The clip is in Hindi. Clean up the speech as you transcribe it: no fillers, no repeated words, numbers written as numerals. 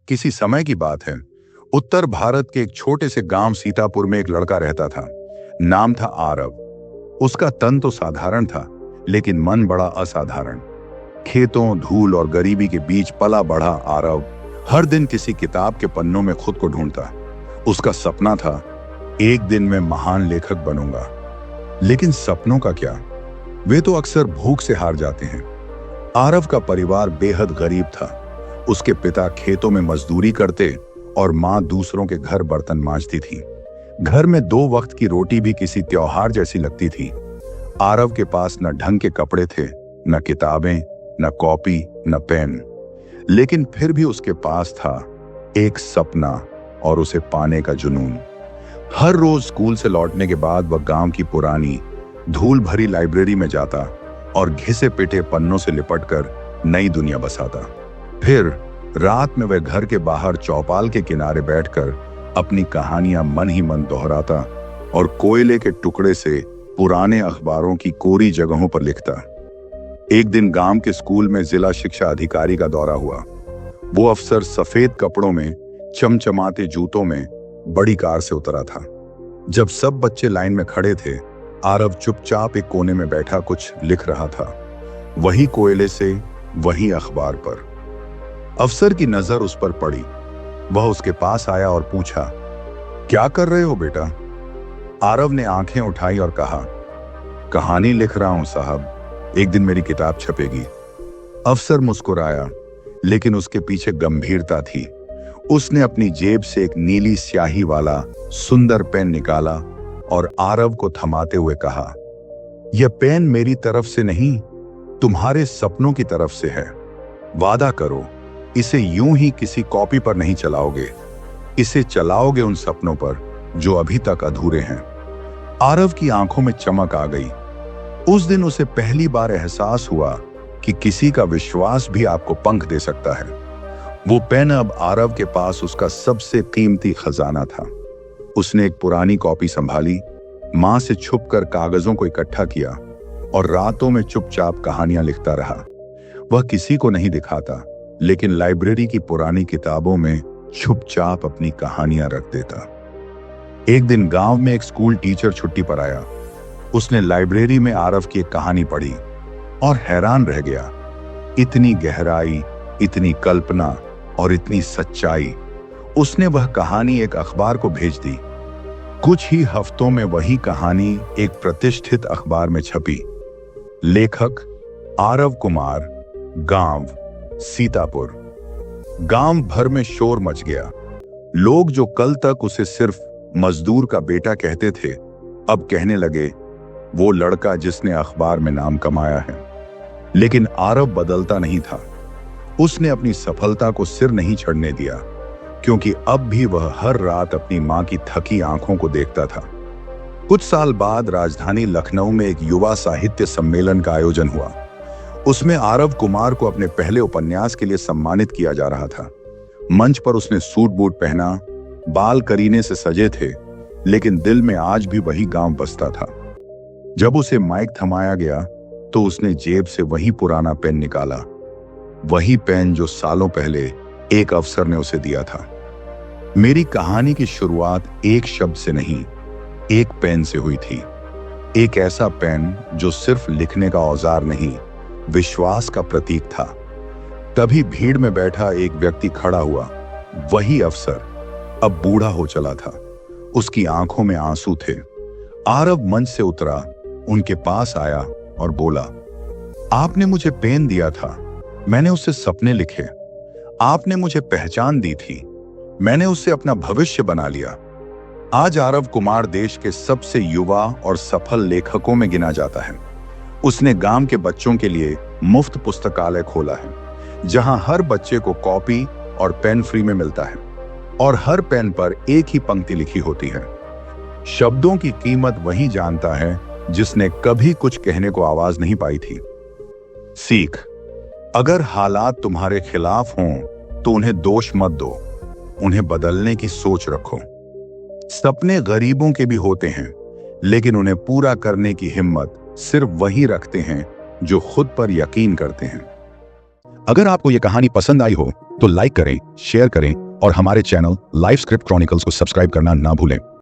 किसी समय की बात है। उत्तर भारत के एक छोटे से गांव सीतापुर में एक लड़का रहता था। नाम था आरव। उसका तन तो साधारण था, लेकिन मन बड़ा असाधारण। खेतों, धूल और गरीबी के बीच पला बढ़ा आरव हर दिन किसी किताब के पन्नों में खुद को ढूंढता। उसका सपना था, एक दिन मैं महान लेखक बनूंगा। लेकिन सपनों का क्या, वे तो अक्सर भूख से हार जाते हैं। आरव का परिवार बेहद गरीब था। उसके पिता खेतों में मजदूरी करते और मां दूसरों के घर बर्तन मांजती थी। घर में 2 वक्त की रोटी भी किसी त्योहार जैसी लगती थी। आरव के पास न ढंग के कपड़े थे, न किताबें, न कॉपी, न पेन। लेकिन फिर भी उसके पास था एक सपना और उसे पाने का जुनून। हर रोज स्कूल से लौटने के बाद वह गांव की पुरानी धूल भरी लाइब्रेरी में जाता और घिसे पिटे पन्नों से लिपटकर नई दुनिया बसाता। फिर रात में वह घर के बाहर चौपाल के किनारे बैठकर अपनी कहानियां मन ही मन दोहराता और कोयले के टुकड़े से पुराने अखबारों की कोरी जगहों पर लिखता। एक दिन गांव के स्कूल में जिला शिक्षा अधिकारी का दौरा हुआ। वो अफसर सफेद कपड़ों में, चमचमाते जूतों में बड़ी कार से उतरा था। जब सब बच्चे लाइन में खड़े थे, आरव चुपचाप एक कोने में बैठा कुछ लिख रहा था, वही कोयले से, वही अखबार पर। अफसर की नजर उस पर पड़ी। वह उसके पास आया और पूछा, क्या कर रहे हो बेटा? आरव ने आंखें उठाई और कहा, कहानी लिख रहा हूं साहब, एक दिन मेरी किताब छपेगी। अफसर मुस्कुराया, लेकिन उसके पीछे गंभीरता थी। उसने अपनी जेब से एक नीली स्याही वाला सुंदर पेन निकाला और आरव को थमाते हुए कहा, यह पेन मेरी तरफ से नहीं, तुम्हारे सपनों की तरफ से है। वादा करो, इसे यूं ही किसी कॉपी पर नहीं चलाओगे, इसे चलाओगे उन सपनों पर जो अभी तक अधूरे हैं। आरव की आंखों में चमक आ गई। उस दिन उसे पहली बार एहसास हुआ कि किसी का विश्वास भी आपको पंख दे सकता है। वो पेन अब आरव के पास उसका सबसे कीमती खजाना था। उसने एक पुरानी कॉपी संभाली, मां से छुपकर कागजों को इकट्ठा किया और रातों में चुपचाप कहानियां लिखता रहा। वह किसी को नहीं दिखाता, लेकिन लाइब्रेरी की पुरानी किताबों में चुपचाप अपनी कहानियां रख देता। एक दिन गांव में एक स्कूल टीचर छुट्टी पर आया। उसने लाइब्रेरी में आरव की एक कहानी पढ़ी और हैरान रह गया। इतनी गहराई, इतनी कल्पना और इतनी सच्चाई। उसने वह कहानी एक अखबार को भेज दी। कुछ ही हफ्तों में वही कहानी एक प्रतिष्ठित अखबार में छपी। लेखक आरव कुमार, गांव सीतापुर। गांव भर में शोर मच गया। लोग जो कल तक उसे सिर्फ मजदूर का बेटा कहते थे, अब कहने लगे, वो लड़का जिसने अखबार में नाम कमाया है। लेकिन आरव बदलता नहीं था। उसने अपनी सफलता को सिर नहीं चढ़ने दिया, क्योंकि अब भी वह हर रात अपनी मां की थकी आंखों को देखता था। कुछ साल बाद राजधानी लखनऊ में एक युवा साहित्य सम्मेलन का आयोजन हुआ। उसमें आरव कुमार को अपने पहले उपन्यास के लिए सम्मानित किया जा रहा था। मंच पर उसने सूट बूट पहना, बाल करीने से सजे थे, लेकिन दिल में आज भी वही गांव बसता था। जब उसे माइक थमाया गया तो उसने जेब से वही पुराना पेन निकाला, वही पेन जो सालों पहले एक अफसर ने उसे दिया था। मेरी कहानी की शुरुआत एक शब्द से नहीं, एक पेन से हुई थी। एक ऐसा पेन जो सिर्फ लिखने का औजार नहीं, विश्वास का प्रतीक था। तभी भीड़ में बैठा एक व्यक्ति खड़ा हुआ। वही अफसर अब बूढ़ा हो चला था। उसकी आंखों में आंसू थे। आरव मंच से उतरा, उनके पास आया और बोला, आपने मुझे पेन दिया था, मैंने उससे सपने लिखे। आपने मुझे पहचान दी थी, मैंने उससे अपना भविष्य बना लिया। आज आरव कुमार देश के सबसे युवा और सफल लेखकों में गिना जाता है। उसने गांव के बच्चों के लिए मुफ्त पुस्तकालय खोला है, जहां हर बच्चे को कॉपी और पेन फ्री में मिलता है और हर पेन पर एक ही पंक्ति लिखी होती है। शब्दों की कीमत वही जानता है जिसने कभी कुछ कहने को आवाज नहीं पाई थी। सीख, अगर हालात तुम्हारे खिलाफ हों तो उन्हें दोष मत दो, उन्हें बदलने की सोच रखो। सपने गरीबों के भी होते हैं, लेकिन उन्हें पूरा करने की हिम्मत सिर्फ वही रखते हैं जो खुद पर यकीन करते हैं। अगर आपको यह कहानी पसंद आई हो तो लाइक करें, शेयर करें और हमारे चैनल लाइफ स्क्रिप्ट क्रॉनिकल्स को सब्सक्राइब करना ना भूलें।